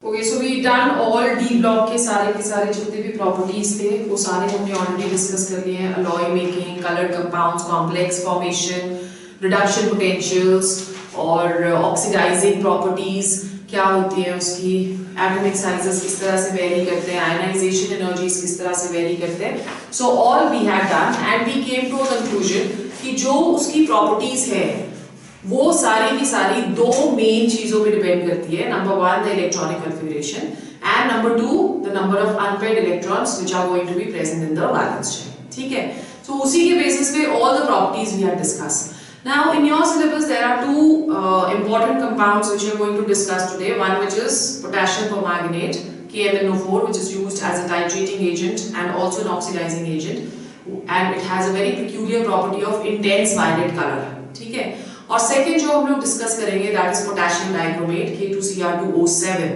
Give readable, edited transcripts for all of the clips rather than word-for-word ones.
Okay, so we done all d block के सारे जितने भी प्रॉपर्टीज थे वो सारे हमने ऑलरेडी डिस्कस कर लिए हैं. Alloy making, coloured compounds, complex formation, reduction potentials और ऑक्सीडाइजिंग प्रॉपर्टीज क्या होती है उसकी, एटॉमिक साइजेस किस तरह से वेरी करते हैं, आयनाइजेशन एनर्जीज किस तरह से वेरी करते हैं. So all we have done and we came to a conclusion कि जो उसकी प्रॉपर्टीज है वो सारी की सारी दो मेन चीजों पे डिपेंड करती है. Number one, the electronic configuration, and number two, the number of unpaired electrons which are going to be present in the valence chain. ठीक है, तो उसी के बेसिस पे all the properties we have discuss. Now in your syllabus there are two important compounds which we are going to discuss today. One which is potassium permanganate, KMnO4, which is used as a titrating agent and also an oxidizing agent, and it has a very peculiar property of intense violet color. ठीक है, और second जो हम लोग discuss करेंगे that is potassium dichromate K2Cr2O7.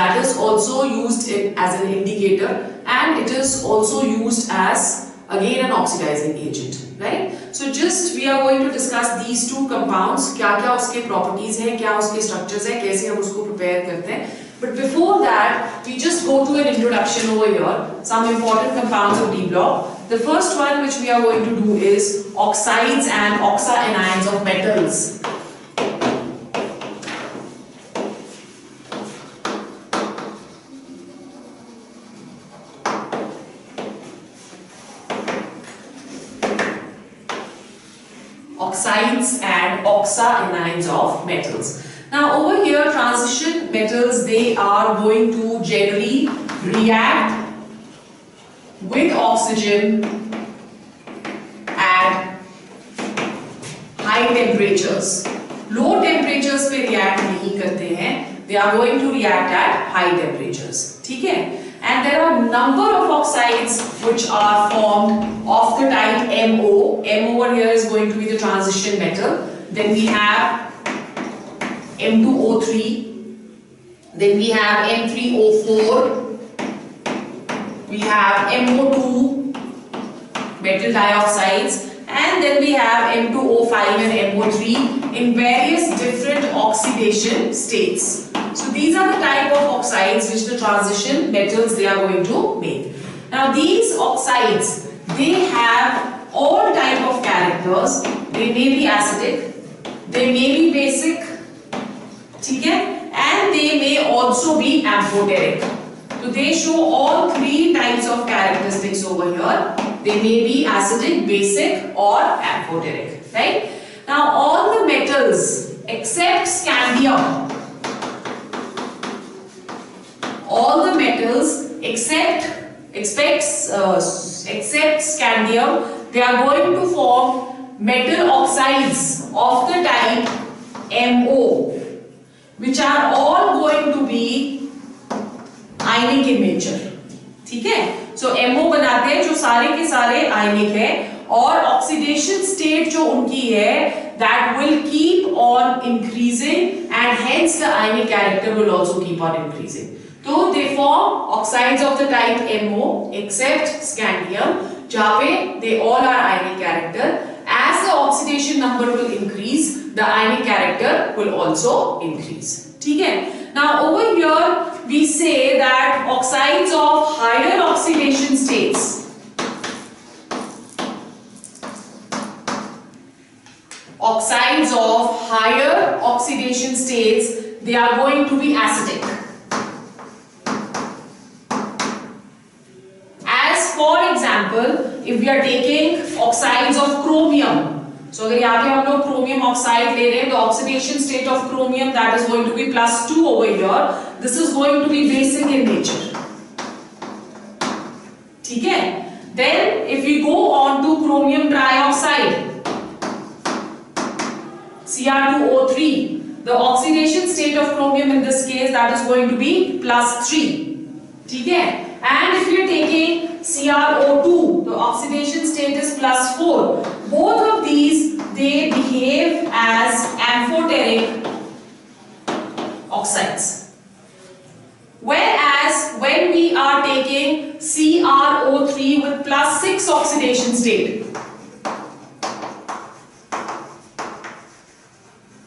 That is also used as an indicator and it is also used as again an oxidizing agent. Right, so just we are going to discuss these two compounds, क्या क्या उसके properties हैं, क्या उसके structures हैं, कैसे हम उसको प्रिपेयर करते हैं. But before that, we just go to an introduction over here, some important compounds of D block. The first one which we are going to do is oxides and oxaanions of metals. Oxides and oxaanions of metals. Now over here, transition metals, they are going to generally react with oxygen at high temperatures. Low temperatures पे react नहीं करते हैं, they are going to react at high temperatures. ठीक है, and there are number of oxides which are formed of the type MO. M over here is going to be the transition metal. Then we have M2O3, then we have M3O4, we have MO2 metal dioxides, and then we have M2O5 and MO3 in various different oxidation states. So these are the type of oxides which the transition metals they are going to make. Now these oxides, they have all type of characters. They may be acidic, they may be basic, ठीक है, and they may also be amphoteric. So they show all three types of characteristics over here. They may be acidic, basic or amphoteric. Right? Now all the metals except scandium, all the metals except scandium, they are going to form metal oxides of the type MO, which are all going to be ionic in nature. ठीक है, so MO बनाते हैं जो सारे के सारे ionic है, और oxidation state जो उनकी है that will keep on increasing and hence the ionic character will also keep on increasing. So they form oxides of the type MO except scandium, जहाँ पे they all are ionic character. As the oxidation number will increase, the ionic character will also increase. ठीक है, now over here we say that oxides of higher oxidation states, oxides of higher oxidation states, they are going to be acidic. As for example, if we are taking oxides of chromium, so अगर यहाँ पे हम लोग chromium oxide ले रहे हैं, the oxidation state of chromium that is going to be +2 over here. This is going to be basic in nature. ठीक है, then if we go on to chromium trioxide, Cr2O3, the oxidation state of chromium in this case that is going to be +3. ठीक है, and if you are taking CrO2, the oxidation state is +4. Both of these they behave as amphoteric oxides. Whereas when we are taking CrO3 with +6 oxidation state,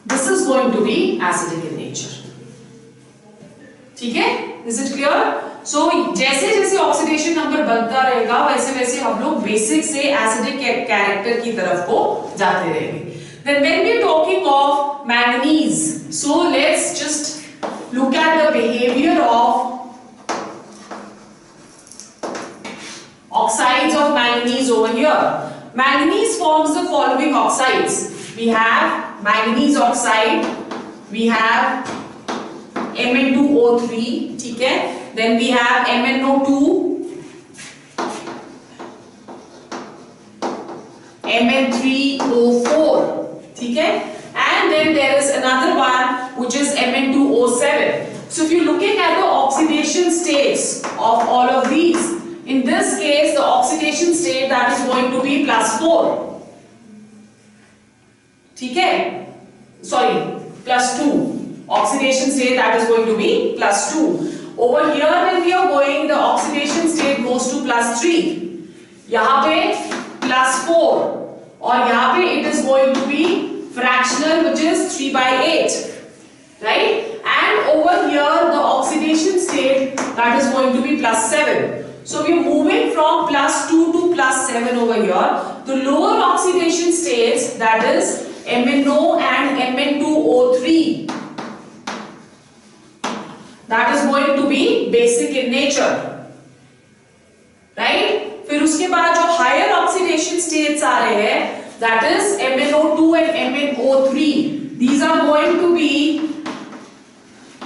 this is going to be acidic in nature. ठीक है? Is it clear? So जैसे जैसे oxidation number बढ़ता रहेगा वैसे वैसे हम लोग बेसिक से एसिडिक कैरेक्टर की तरफ को जाते रहेंगे. Then when we are talking of manganese, so let's just look at the behavior of oxides of manganese over here. Manganese forms the following oxides. We have manganese oxide, we have Mn2O3, ठीक है. Then we have MnO2, Mn3O4, ठीक है. And then there is another one which is Mn2O7. So if you're looking at the oxidation states of all of these, in this case the oxidation state that is going to be +4, ठीक है. Sorry, +2. Oxidation state that is going to be +2. Over here when we are going, the oxidation state goes to +3. यहाँ पे +4 और यहाँ पे it is going to be fractional, which is 3/8, right? And over here the oxidation state that is going to be +7. So we are moving from +2 to +7 over here. The lower oxidation states, that is MnO and Mn2O3, that is going to be basic in nature, right? फिर उसके बाद जो higher oxidation states आ रहे हैं, that is MnO2 and MnO3, these are going to be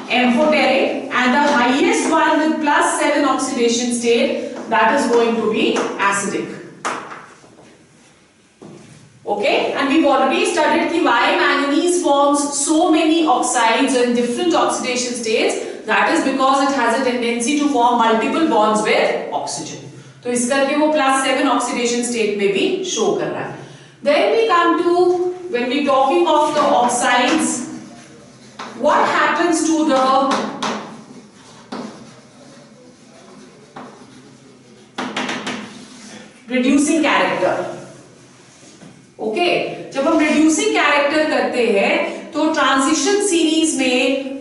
amphoteric, and the highest one with +7 oxidation state, that is going to be acidic. Okay, and we've already studied why manganese forms so many oxides in different oxidation states. That is because it has a tendency to form multiple bonds with oxygen. तो इस करके वो +7 oxidation state में भी show कर रहा है. Then we come to, when we talking of the oxides, what happens to the reducing character? Okay, जब हम reducing character करते हैं तो transition series में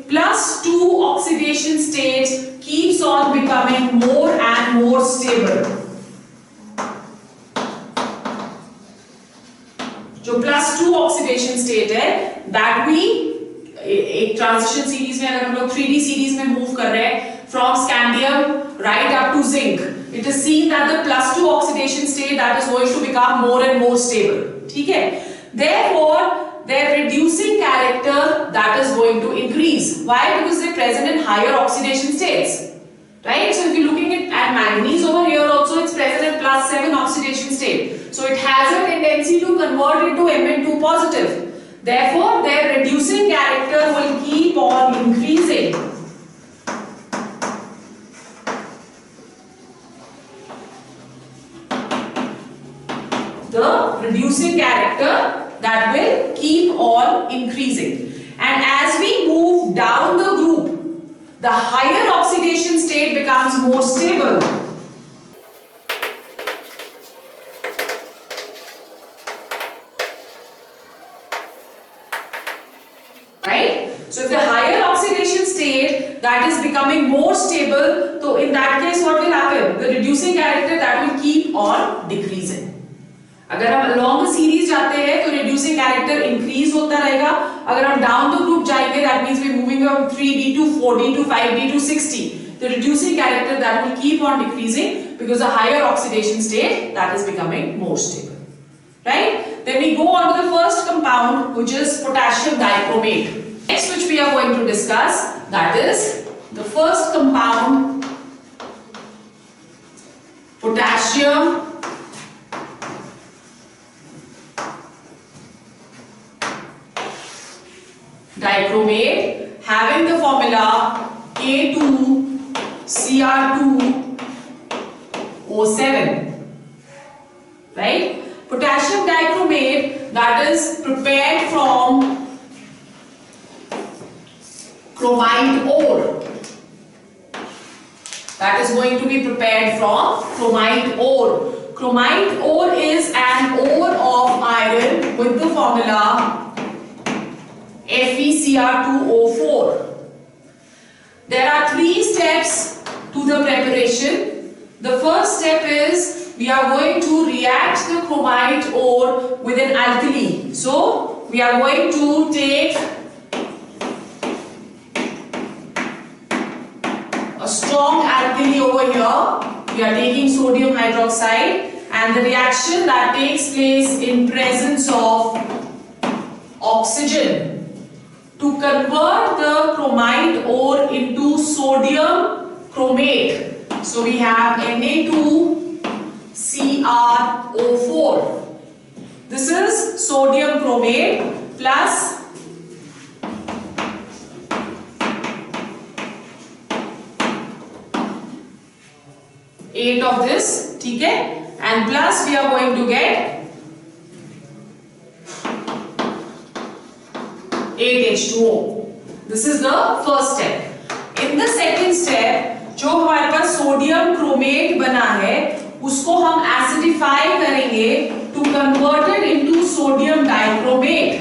+2 oxidation state keeps on becoming more and more stable. जो +2 oxidation state है, that we एक transition series में अगर हम लोग 3D series में move कर रहे हैं from scandium right up to zinc, it is seen that the +2 oxidation state that is going to become more and more stable. ठीक है. Therefore their reducing character that is going to increase. Why? Because they're present in higher oxidation states, right? So if you're looking at manganese over here also, it's present at +7 oxidation state, so it has a tendency to convert into Mn2 positive. Therefore their reducing character will keep on increasing. The reducing character that will keep on increasing, and as we move down the group, the higher oxidation state becomes more stable. Right? So if the higher oxidation state that is becoming more stable, so in that case what will happen? The reducing character that will keep on decreasing. अगर हम along the series जाते हैं तो reducing character increase होता रहेगा. अगर हम down the group जाएंगे, that means we are moving from 3D to 4D to 5D to 6D. The reducing character that will keep on decreasing because the higher oxidation state that is becoming more stable. Right? Then we go on to the first compound, which is potassium dichromate. Next, which we are going to discuss, that is the first compound, potassium dichromate, having the formula K2Cr2O7, right? Potassium dichromate that is prepared from chromite ore. That is going to be prepared from chromite ore. Chromite ore is an ore of iron with the formula FeCr2O4. There are 3 steps to the preparation. The first step is we are going to react the chromite ore with an alkali. So we are going to take a strong alkali over here. We are taking sodium hydroxide, and the reaction that takes place in presence of oxygen to convert the chromite ore into sodium chromate. So we have Na2CrO4. This is sodium chromate plus eight of this, okay, and plus we are going to get 8H2O. This is the first step. In the second step, जो हमारे पास sodium chromate बना है उसको हम acidify करेंगे to convert it into sodium dichromate,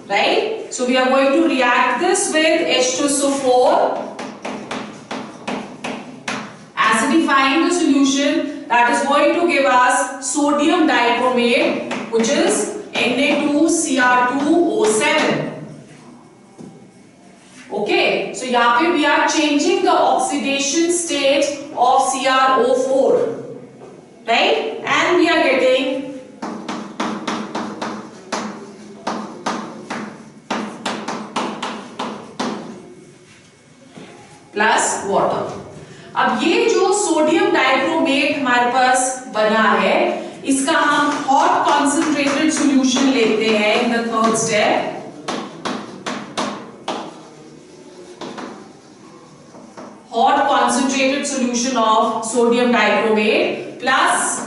right? So we are going to react this with H2SO4, acidifying the solution that is going to give us sodium dichromate, which is Na2Cr2O7. Okay, so यहाँ पे we are changing the oxidation state of CrO4, right? And we are getting plus water. अब ये जो sodium dichromate हमारे पास बना है, इसका हम हॉट कॉन्सेंट्रेटेड सॉल्यूशन लेते हैं in the third step. Hot concentrated solution of sodium dichromate plus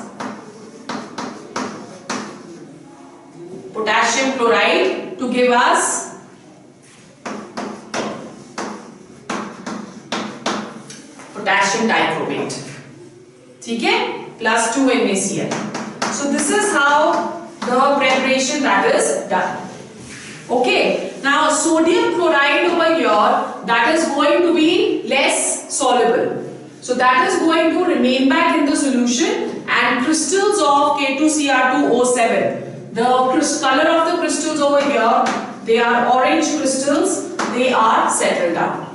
potassium chloride to give us potassium dichromate. ठीक है? Plus 2 NaCl. So this is how the preparation that is done. Okay, now sodium chloride over here, that is going to be less soluble. So that is going to remain back in the solution, and crystals of K2Cr2O7. The color of the crystals over here, they are orange crystals, they are settled down.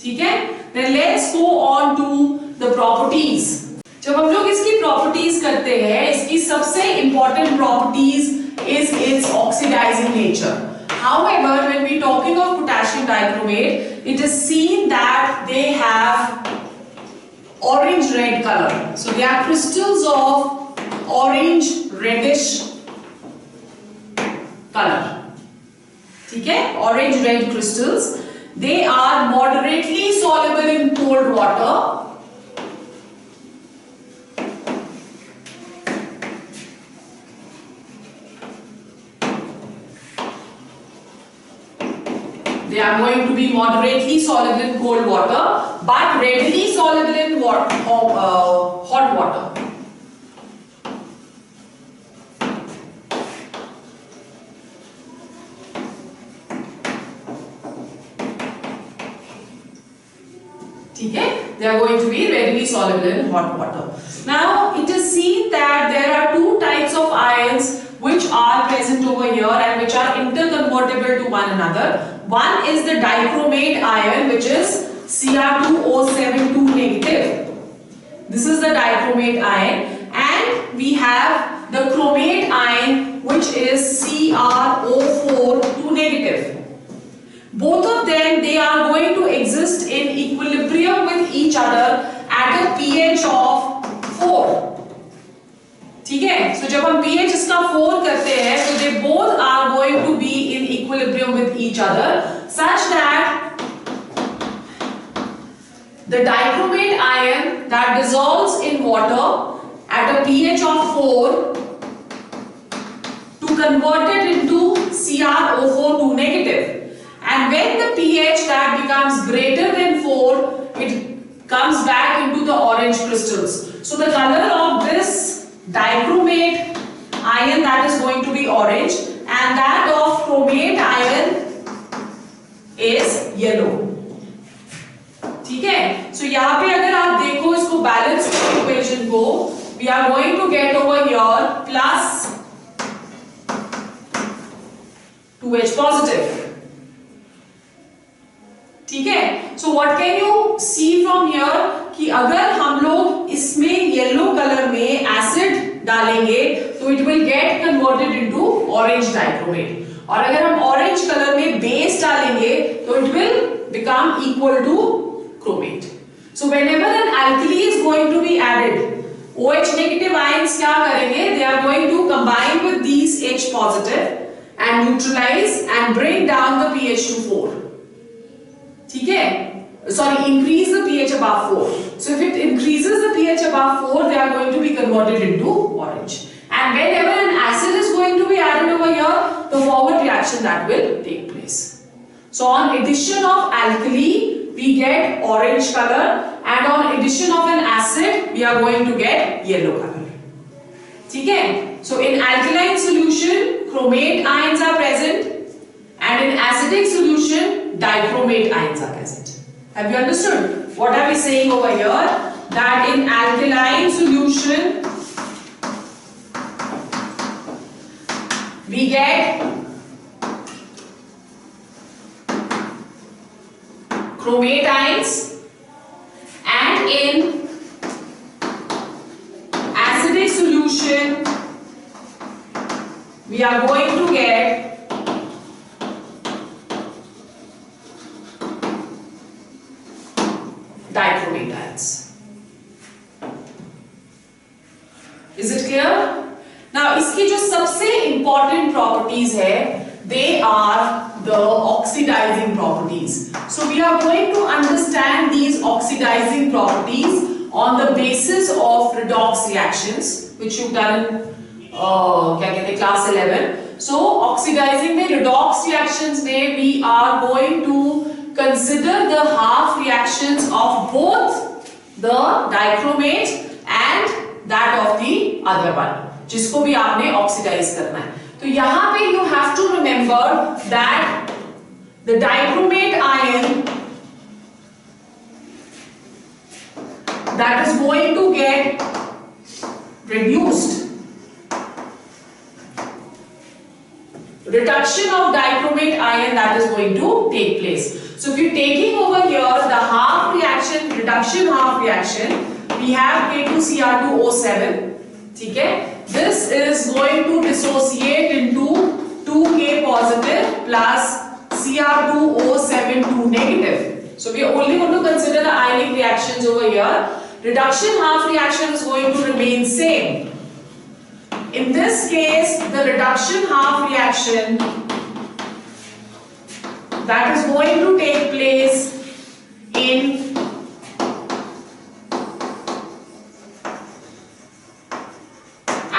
ठीक है? Then let's go on to the properties. जब हम लोग इसकी properties करते हैं, इसकी सबसे important properties is its oxidizing nature. However, when we talking of potassium dichromate, it is seen that they have orange red color. So they are crystals of orange reddish color. ठीक है? Orange red crystals. They are moderately soluble in cold water. They are going to be moderately soluble in cold water, but readily soluble in hot water. They are going to be readily soluble in hot water. Now, it is seen that there are two types of ions which are present over here and which are interconvertible to one another. One is the dichromate ion, which is Cr2O72 negative. This is the dichromate ion, and we have the chromate ion, which is CrO42 negative. Both of them, they are going to exist in equilibrium with each other at a pH of 4. ठीक है? So जब हम pH इसका 4 करते हैं, so they both are going to be in equilibrium with each other, such that the dichromate ion that dissolves in water at a pH of 4 to convert it into CrO42 negative. And when the pH that becomes greater than 4, it comes back into the orange crystals. So the color of this dichromate ion, that is going to be orange, and that of chromate ion is yellow. यहाँ पे अगर आप देखो इसको balance equation को, we are going to get over here plus 2H positive. ठीक है. So what can you see from here कि अगर हम लोग इसमें येलो कलर में एसिड डालेंगे तो it will get converted into orange dichromate, और अगर हम ऑरेंज कलर में बेस डालेंगे तो it will become equal to chromate. So whenever an alkali is going to be added, OH negative ions क्या करेंगे, they are going to combine with these H positive and neutralize and bring down the pH to 4. ठीक है, sorry, increase the pH above 4. So if it increases the pH above 4, they are going to be converted into orange. And whenever an acid is going to be added over here, the forward reaction that will take place. So on addition of alkali, we get orange color, and on addition of an acid, we are going to get yellow color. ठीक है? So in alkaline solution, chromate ions are present, and in acidic solution, dichromate ions are present. Have you understood? What are we saying over here? That in alkaline solution, we get chromate ions, and in acidic solution, we are going to get dichromate ions. Is it clear? Now इसकी जो सबसे important properties है, they are the oxidizing properties. So we are going to understand these oxidizing properties on the basis of redox reactions, which you've done in क्या कहते हैं class 11. So oxidizing में redox reactions में we are going to consider the half reactions of both the dichromate and that of the other one, जिसको भी आपने oxidize करना है. तो यहाँ पे you have to remember that the dichromate ion that is going to get reduced, reduction of dichromate ion that is going to take place. So if you're taking over here the half reaction, reduction half reaction, we have K2Cr2O7. ठीक है? This is going to dissociate into 2K positive plus Cr2O7 2 negative. So we are only going to consider the ionic reactions over here. Reduction half reaction is going to remain same. In this case, the reduction half reaction that is going to take place in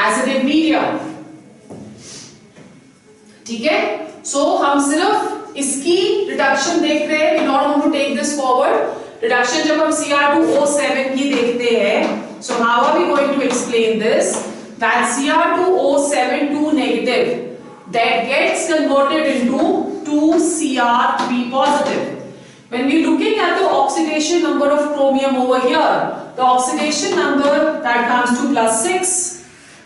acidic medium. ठीक है? So हम सिर्फ इसकी reduction देख रहे हैं. We don't want to take this forward. Reduction जब हम Cr2O7 की देखते हैं, so how are we going to explain this? That Cr2O7 2 negative that gets converted into 2Cr3 positive. When we are looking at the oxidation number of chromium over here, the oxidation number that comes to plus 6,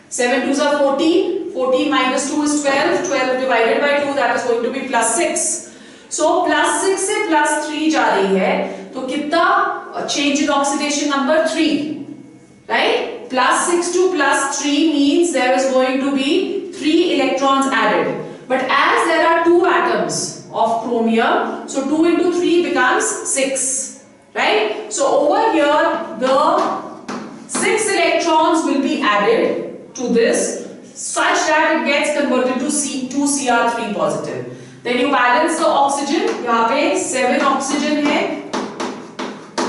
7 2s are 14, 14 minus 2 is 12, 12 divided by 2, that is going to be plus 6. So plus 6 से plus 3 जा रही है, तो कितना change in oxidation number 3, right? Plus 6 to plus 3 means there is going to be 3 electrons added. But as there are 2 atoms of chromium, so 2 into 3 becomes 6, right? So over here, the 6 electrons will be added to this such that it gets converted to C2Cr3 positive. Then you balance the oxygen. यहाँ पे 7 oxygen है.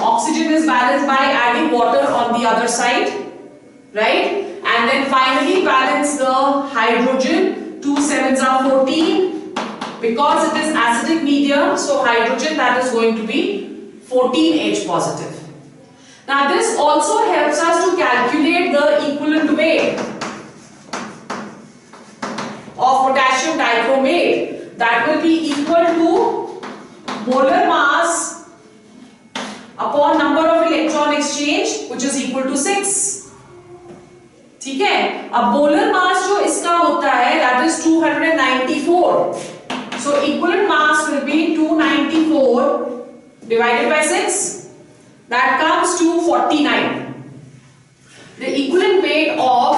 Oxygen is balanced by adding water on the other side, right? And then finally balance the hydrogen. 2 7s are 14. Because it is acidic medium, so hydrogen that is going to be 14H positive. Now this also helps us to calculate the equivalent weight of potassium dichromate. That will be equal to molar mass upon number of exchange which is equal to 6. ठीक है, अब molar mass जो इसका होता है that is 294. So equivalent mass will be 294 divided by 6. That comes to 49. The equivalent weight of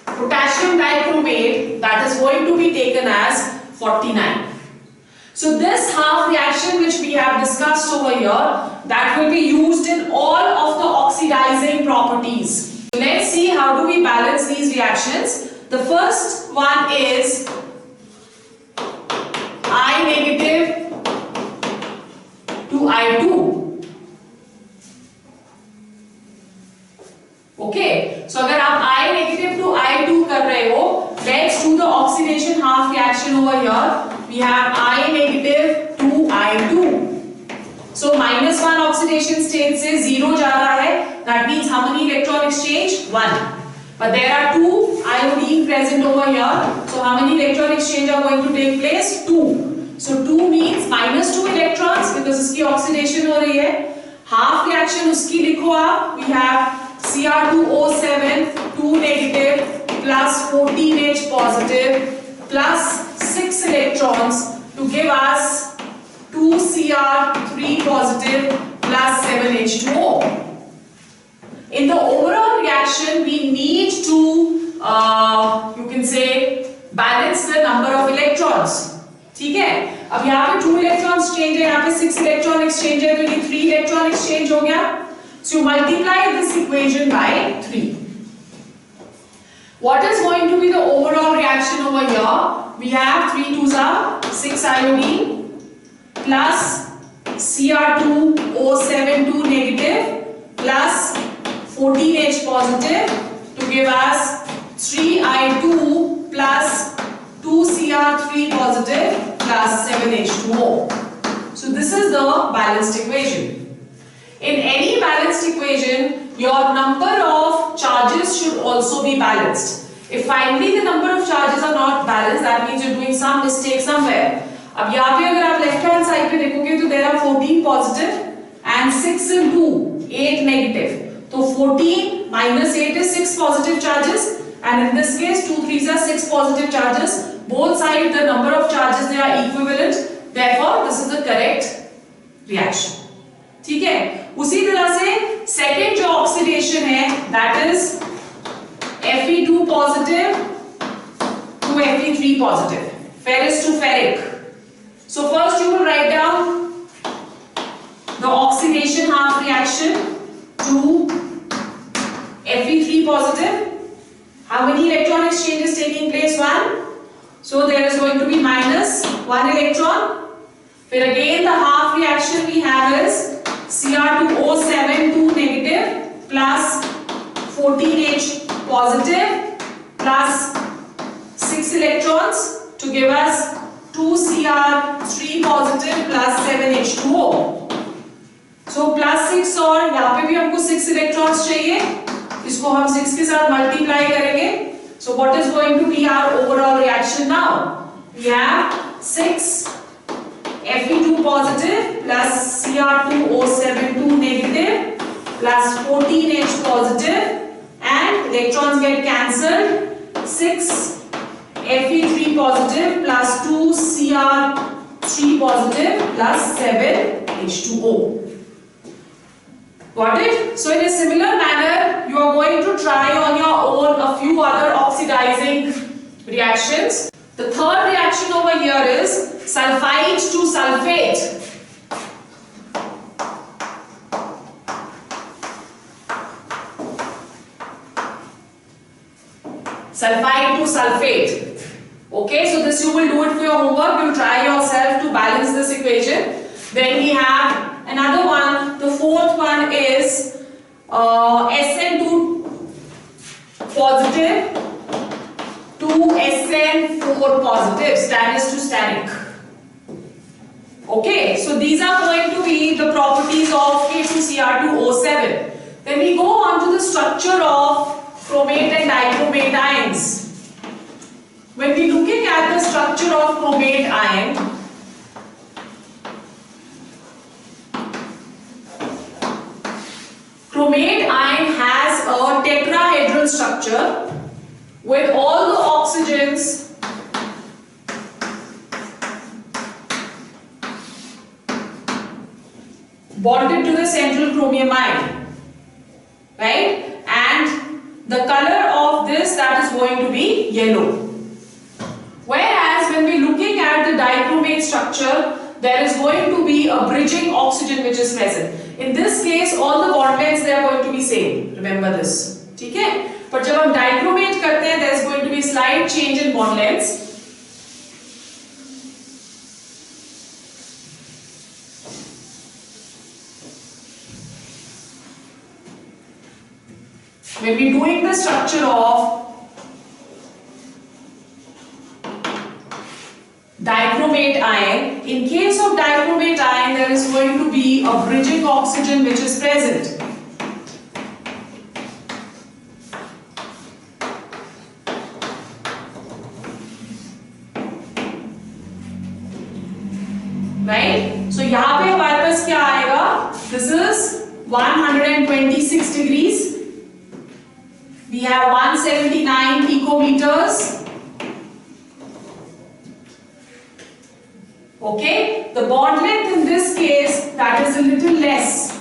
potassium dichromate that is going to be taken as 49. So this half reaction which we have discussed over here, that will be used in all of the oxidizing properties. So let's see how do we balance these reactions. The first one is I negative to I2. Okay, so अगर आप I negative to I2 कर रहे हो, let's do the oxidation half reaction over here. We have I negative to I2. So -1 oxidation state से 0 जा रहा है. That means how many electron exchange? 1. But there are 2 iodine present over here. So how many electron exchange are going to take place? 2. So 2 means -2 electrons because इसकी oxidation हो रही है. Half reaction उसकी लिखो आप. We have Cr2O7 2 negative plus 14H positive plus 6 electrons to give us 2Cr3 positive plus 7H2O. In the overall reaction, we need to, you can say, balance the number of electrons. ठीक है? अब यहाँ पे 2 electrons exchange है, यहाँ पे 6 electron exchange है, तो ये 3 electron exchange हो गया. So you multiply this equation by 3. What is going to be the overall reaction over here? We have 3 2s are 6 iodine plus Cr2O7 2 negative plus 14H positive to give us 3I2 plus 2Cr3 positive plus 7H2O. So this is the balanced equation. In any balanced equation, your number of charges should also be balanced. If finally the number of charges are not balanced, that means you're doing some mistake somewhere. अब यहाँ पे अगर आप left hand side पे देखोगे तो there are 14 positive and 6 and 2, 8 negative. तो 14 minus 8 is 6 positive charges, and in this case 2 3s are 6 positive charges. Both sides the number of charges they are equivalent. Therefore, this is the correct reaction. ठीक है, उसी तरह से second जो oxidation है that is Fe2 positive to Fe3 positive, ferrous to ferric. So first you will write down the oxidation half reaction to Fe3 positive. How many electron exchange is taking place? 1. So there is going to be -1 electron. Then again the half reaction we have is Cr2O7 2 negative plus 14H positive plus 6 electrons to give us 2Cr3 positive plus 7H2O. So plus 6 और यहाँ पे भी हमको 6 electrons चाहिए, इसको हम 6 के साथ multiply करेंगे. So what is going to be our overall reaction now? We have 6 Fe2 positive plus Cr2O7 2 negative plus 14H positive, and electrons get cancelled. 6 Fe3 positive plus 2 Cr3 positive plus 7H2O. Got it? So in a similar manner, you are going to try on your own a few other oxidizing reactions. The third reaction over here is sulfite to sulfate. Sulfite to sulfate. Okay, so this you will do it for your homework. You try yourself to balance this equation. Then we have another one. The fourth one is SN2 positive to SN4 positive, stannous to stannic. Okay, so these are going to be the properties of K2Cr2O7. Then we go on to the structure of chromate and dichromate ions. When we looking at the structure of chromate ion, structure with all the oxygens bonded to the central chromium ion, right? And the color of this, that is going to be yellow. Whereas when we're looking at the dichromate structure, there is going to be a bridging oxygen which is present. In this case, all the bond lengths, they are going to be same. Remember this. ठीक है? पर जब हम dichromate करते हैं, there is going to be slight change in bond lengths. When we're doing the structure of dichromate ion, in case of dichromate ion, there is going to be a bridging oxygen which is present. Right? So यहाँ पे हमारे पास क्या आएगा? This is 126 degrees. We have 179 picometers. Okay, the bond length in this case, that is a little less,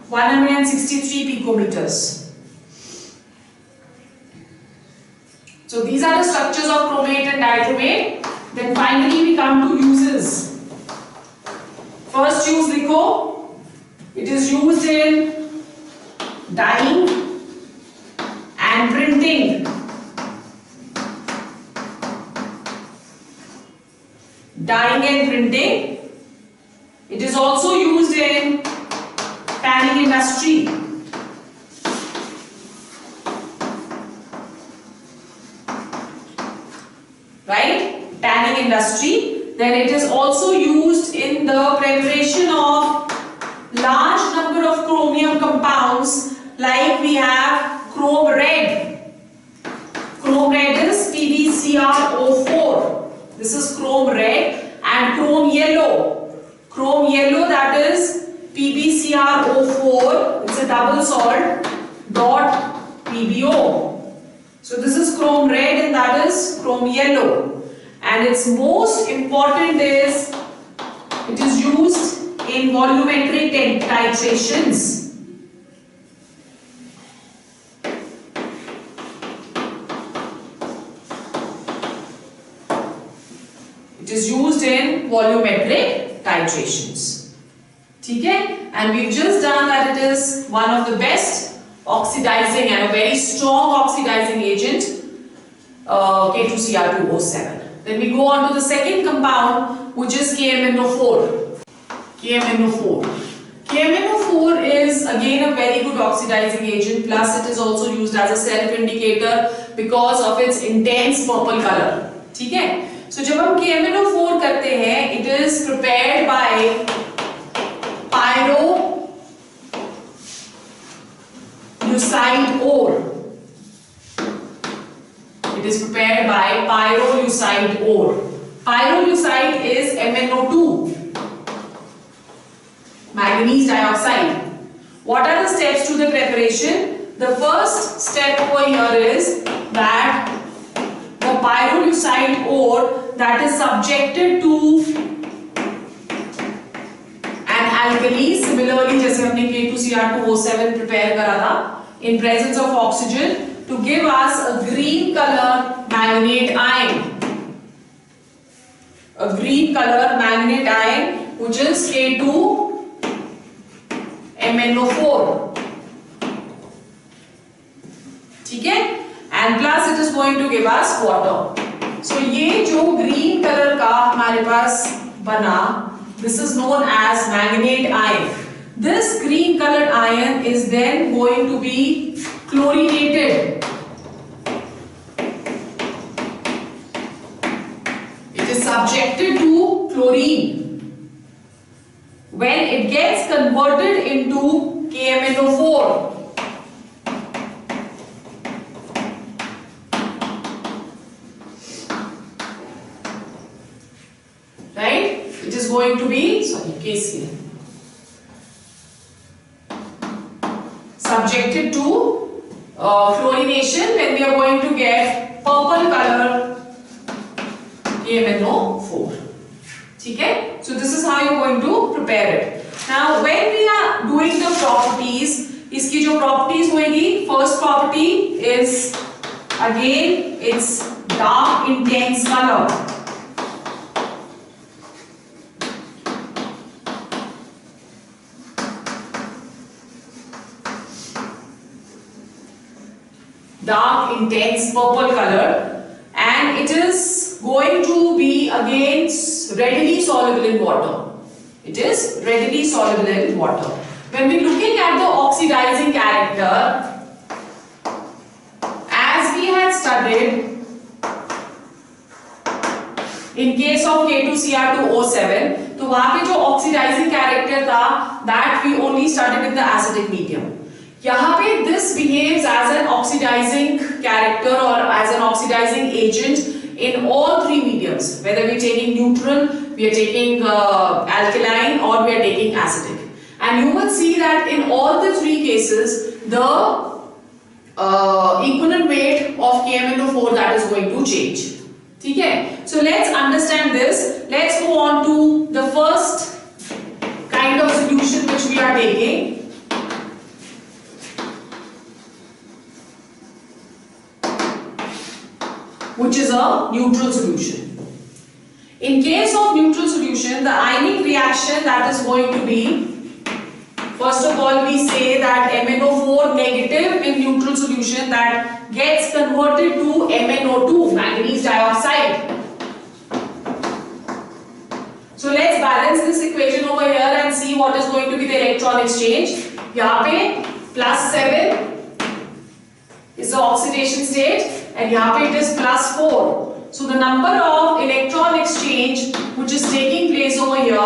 163 picometers. So these are the structures of chromate and dichromate. Then finally we come to uses. First use likho, it is used in dyeing and printing. Dyeing and printing. It is also used in tanning industry. Right? Tanning industry. Then it is also used in the preparation of large number of chromium compounds, like we have chrome red. Chrome red is PbCrO4. This is chrome red, and chrome yellow. Chrome yellow, that is PbCrO4. It's a double salt dot PbO. So this is chrome red and that is chrome yellow. And its most important is it is used in volumetric titrations. It is used in volumetric titrations. Okay? And we've just done that it is one of the best oxidizing and a very strong oxidizing agent, K2Cr2O7. Then we go on to the second compound, which is KMnO4. KMnO4. KMnO4 is again a very good oxidizing agent, plus it is also used as a self-indicator because of its intense purple color. Okay? So जब हम KMnO4 करते हैं, it is prepared by pyrolusite ore. It is prepared by pyrolusite ore. Pyrolusite is MnO2, manganese dioxide. What are the steps to the preparation? The first step over here is that the pyrolusite ore that is subjected to an alkali, similarly जैसे हमने K2Cr2O7 prepare करा था, in presence of oxygen, to give us a green color manganate ion. A green color manganate ion, which is K2MnO4. ठीक है? And plus it is going to give us water. So ये जो green color का हमारे पास बना, this is known as manganate ion. This green colored ion is then going to be chlorinated. It is subjected to chlorine. When it gets converted into KMnO4, right? It is going to be, KCl. Subjected to chlorination when we are going to get purple color KMnO4. Okay? So this is how you're going to prepare it. Now when we are doing the properties, इसकी जो properties होगी, first property is again it's dark intense color. Dark intense purple color, and it is going to be again readily soluble in water. It is readily soluble in water. When we're looking at the oxidizing character, as we had studied in case of K2Cr2O7, तो वहां पे जो oxidizing character था, that we only studied in the acidic medium. यहाँ पे this behaves as an oxidizing character or as an oxidizing agent in all three mediums, whether we are taking neutral, we are taking alkaline, or we are taking acidic. And you will see that in all the three cases, the equivalent weight of KMnO4 that is going to change. Okay? So let's understand this. Let's go on to the first kind of solution which we are taking. Which is a neutral solution. In case of neutral solution, the ionic reaction that is going to be, first of all we say that MnO4 negative in neutral solution that gets converted to MnO2, manganese dioxide. So let's balance this equation over here and see what is going to be the electron exchange. यहाँ पे +7 is the oxidation state, and यहाँ पे it is +4. So the number of electron exchange which is taking place over here,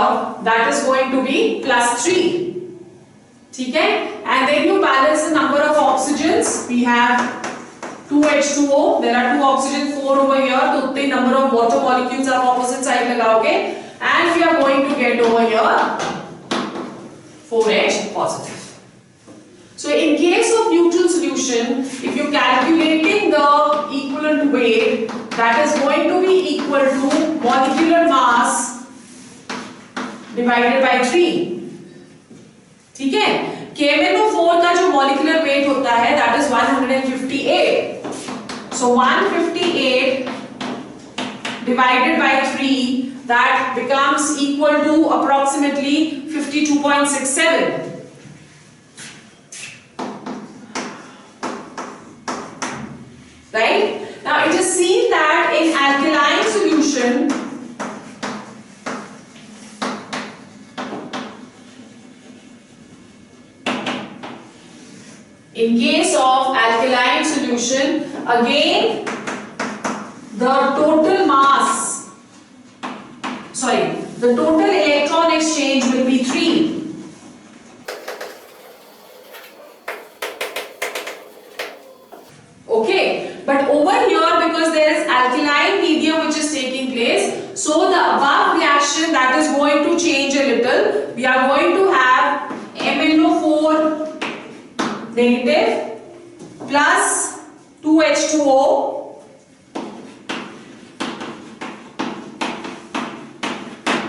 that is going to be +3. ठीक है? And then you balance the number of oxygens. We have 2H2O. There are 2 oxygen, 4 over here. तो उतने number of water molecules आप opposite side लगाओगे, and we are going to get over here 4H positive. So in case of neutral solution, if you calculating the equivalent weight, that is going to be equal to molecular mass divided by 3. ठीक है? KMnO4 का जो molecular weight होता है, that is 158. So 158 divided by 3, that becomes equal to approximately 52.67. Right? Now it is seen that in alkaline solution, in case of alkaline solution, again the total electron exchange will be 3. Okay, but over here, because there is alkaline medium which is taking place, so the above reaction that is going to change a little. We are going to have MnO4 negative plus 2H2O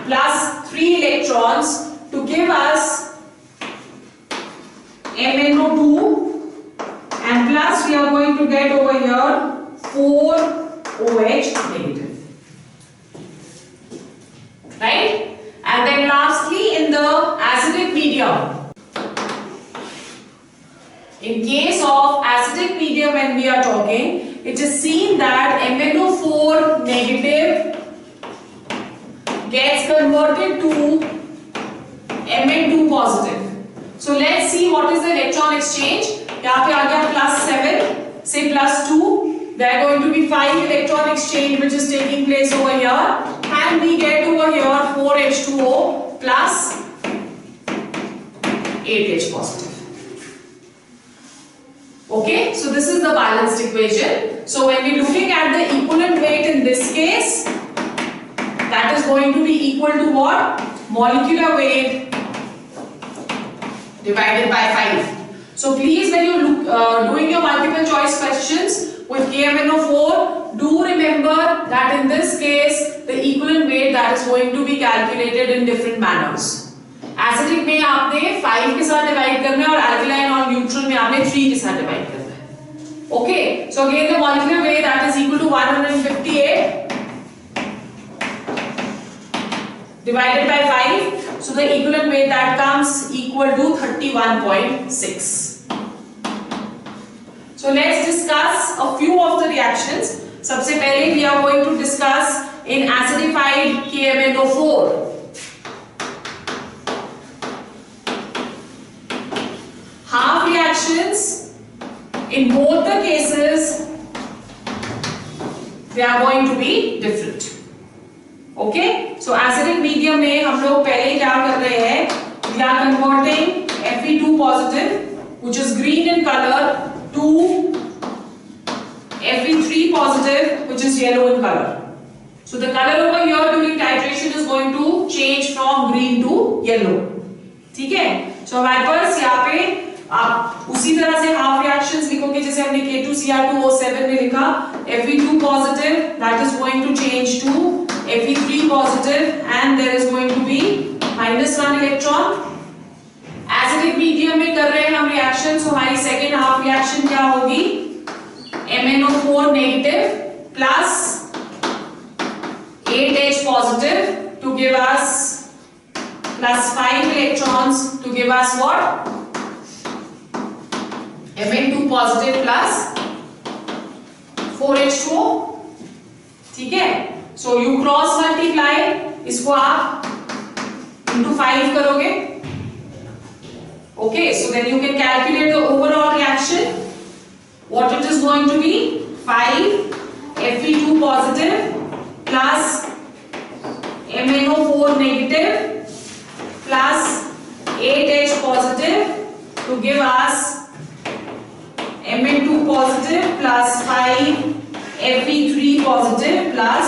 plus 3 electrons to give us MnO2. And plus we are going to get over here 4OH negative. Right? And then lastly in the acidic medium. In case of acidic medium when we are talking, it is seen that MnO4 negative gets converted to Mn2 positive. So let's see what is the electron exchange. यहाँ पे आ गया +7 से +2. There are going to be 5 electron exchange which is taking place over here, and we get over here 4H2O plus 8H positive. Okay, so this is the balanced equation. So when we're looking at the equivalent weight in this case, that is going to be equal to what? Molecular weight divided by 5. So please, when you look doing your multiple choice questions with KMNO4, do remember that in this case the equivalent weight that is going to be calculated in different manners. Acidic में आपने 5 के साथ divide करना है और alkaline और neutral में आपने 3 के साथ डिवाइड करना है. Okay, so again the molecular weight that is equal to 158 divided by 5. So the equivalent weight that comes equal to 31.6. So let's discuss a few of the reactions. सबसे पहले we are going to discuss in acidified KMNO4. Half reactions in both the cases they are going to be different. Okay, so acidic medium में हम लोग पहले क्या कर रहे हैं? We are converting Fe2 positive, which is green in color, to Fe3 positive, which is yellow in color. So the color over here during titration is going to change from green to yellow. ठीक है? So हमारे पास यहाँ पे आप उसी तरह से half reactions लिखोगे जैसे हमने K2Cr2O7 में लिखा. Fe2 positive that is going to change to Fe3 positive and there is going to be -1 electron. Acidic medium में कर रहे हैं हम रिएक्शन, so हमारी सेकेंड हाफ रिएक्शन क्या होगी? MnO4 negative plus 8H positive to give us plus 5 electrons to give us what? Mn2 positive plus 4H2O. ठीक है? So you cross multiply, इसको आप into 5 करोगे. Okay, so then you can calculate the overall reaction. What it is going to be? 5 Fe2 positive plus MnO4 negative plus 8H positive to give us Mn2 positive plus 5 Fe3 positive plus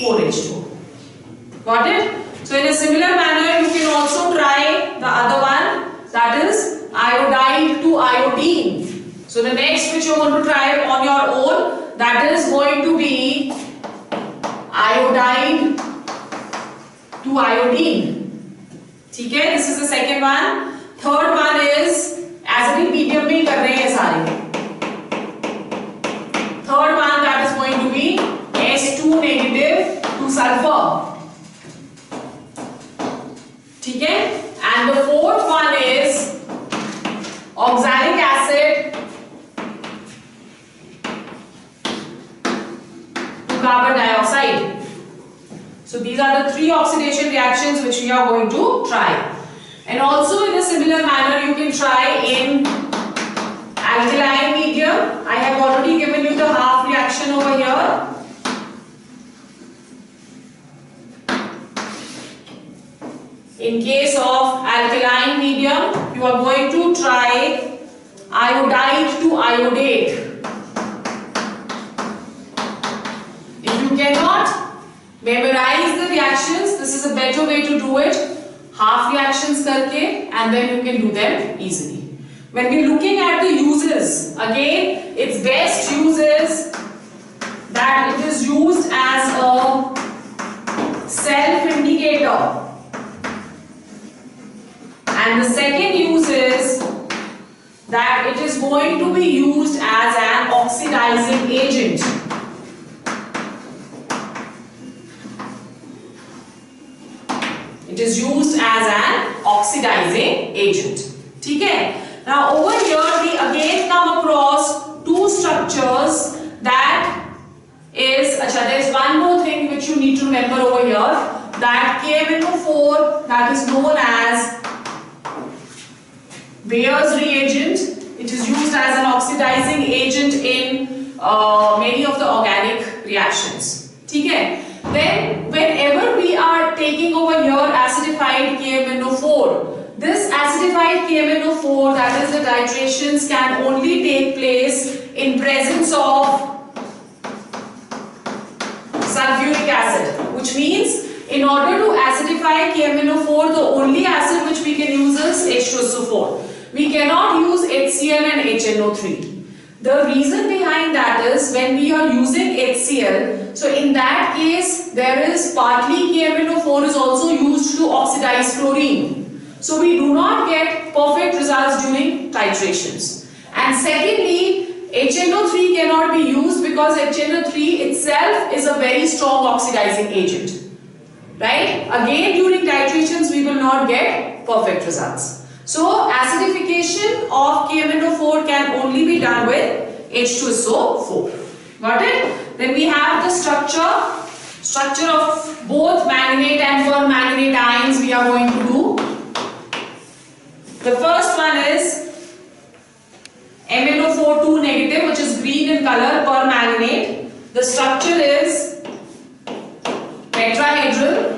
4H2. Got it? So in a similar manner you can also try the other one, that is iodide to iodine. So the next which you want to try on your own, that is going to be iodide to iodine. ठीक है? This is the second one. Third one is acidic medium में कर रहे हैं सारे. Third one that is going to be S2 negative to sulfur. ठीक है? And the fourth one is oxalic acid to carbon dioxide. So these are the three oxidation reactions which we are going to try. And also in a similar manner you can try in alkaline medium. I have already given you the half reaction over here. In case of alkaline medium, you are going to try iodide to iodate. If you cannot memorize the reactions, this is a better way to do it. Half reactions karke and then you can do them easily. When we are looking at the uses, again, its best use is that it is used as a self-indicator. And the second use is that it is going to be used as an oxidizing agent. It is used as an oxidizing agent. ठीक है? Now over here we again come across two structures that is, there is one more thing which you need to remember over here, that KMNO4 that is known as Bayer's reagent. It is used as an oxidizing agent in many of the organic reactions. ठीक है? Then whenever we are taking over here acidified KMNO4, this acidified KMNO4, that is the titrations, can only take place in presence of sulfuric acid, which means in order to acidify KMNO4, the only acid which we can use is H2SO4. We cannot use HCl and HNO3. The reason behind that is when we are using HCl, so in that case there is partly KMnO4 is also used to oxidize chlorine. So we do not get perfect results during titrations. And secondly, HNO3 cannot be used because HNO3 itself is a very strong oxidizing agent. Right? Again, during titrations we will not get perfect results. So acidification of KMnO4 can only be done with H2SO4. Got it? Then we have the structure of both manganate and permanganate ions we are going to do. The first one is MnO4 2 negative, which is green in color, permanganate. The structure is tetrahedral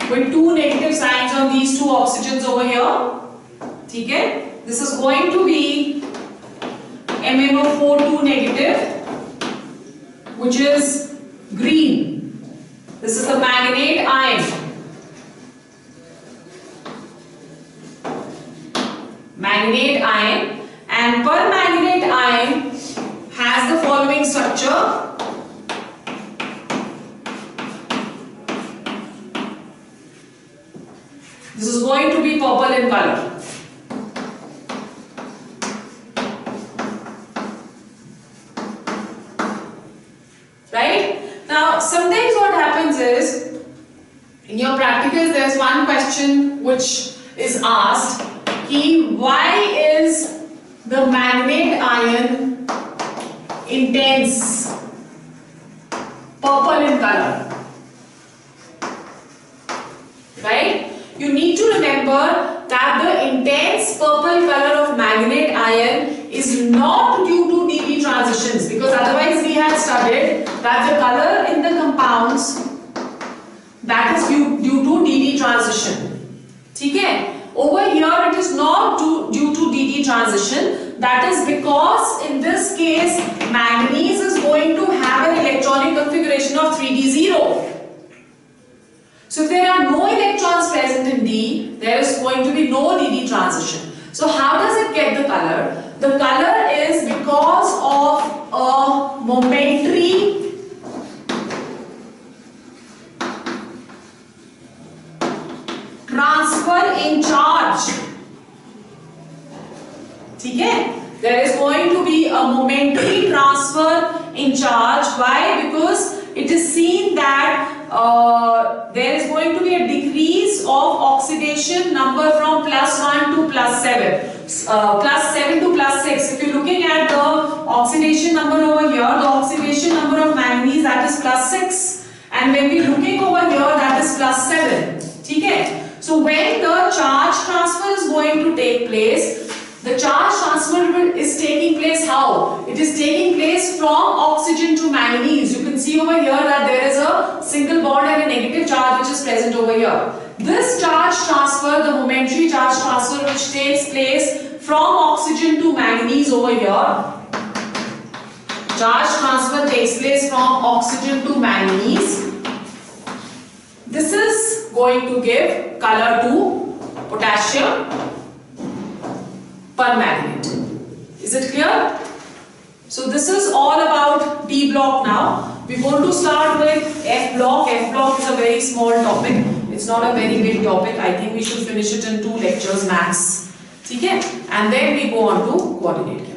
with 2 negative signs on these 2 oxygens over here. Okay? This is going to be MnO4 2 negative, which is green. This is the manganate ion. Manganate ion, and permanganate ion has the following structure. This is going to be purple in color. Right? Now, sometimes what happens is, in your practicals, there's one question which is asked, why is the manganate ion intense purple in color? Right? You need to remember that the intense purple color of manganate ion is not due to DB transitions, because otherwise we had studied that the color in the compounds that is due to DD transition. Okay? Over here it is not due to DD transition. That is because in this case manganese is going to have an electronic configuration of 3d0. So if there are no electrons present in D, there is going to be no DD transition. So how does it get the color? The color is because of a momentary transfer in charge. Okay? There is going to be a momentary transfer in charge. Why? Because it is seen that there is going to be a decrease of oxidation number from +1 to +7. +7 to +6. If you're looking at the oxidation number over here, the oxidation number of manganese, that is +6. And when we're looking over here, that is +7. Okay? So when the charge transfer is going to take place, the charge transfer is taking place how? It is taking place from oxygen to manganese. You can see over here that there is a single bond and a negative charge which is present over here. This charge transfer, the momentary charge transfer which takes place from oxygen to manganese over here. Charge transfer takes place from oxygen to manganese. This is going to give color to potassium permanganate. Is it clear? So this is all about D block now. We're going to start with F block. F block is a very small topic. It's not a very big topic. I think we should finish it in 2 lectures max. Okay? And then we go on to coordinate.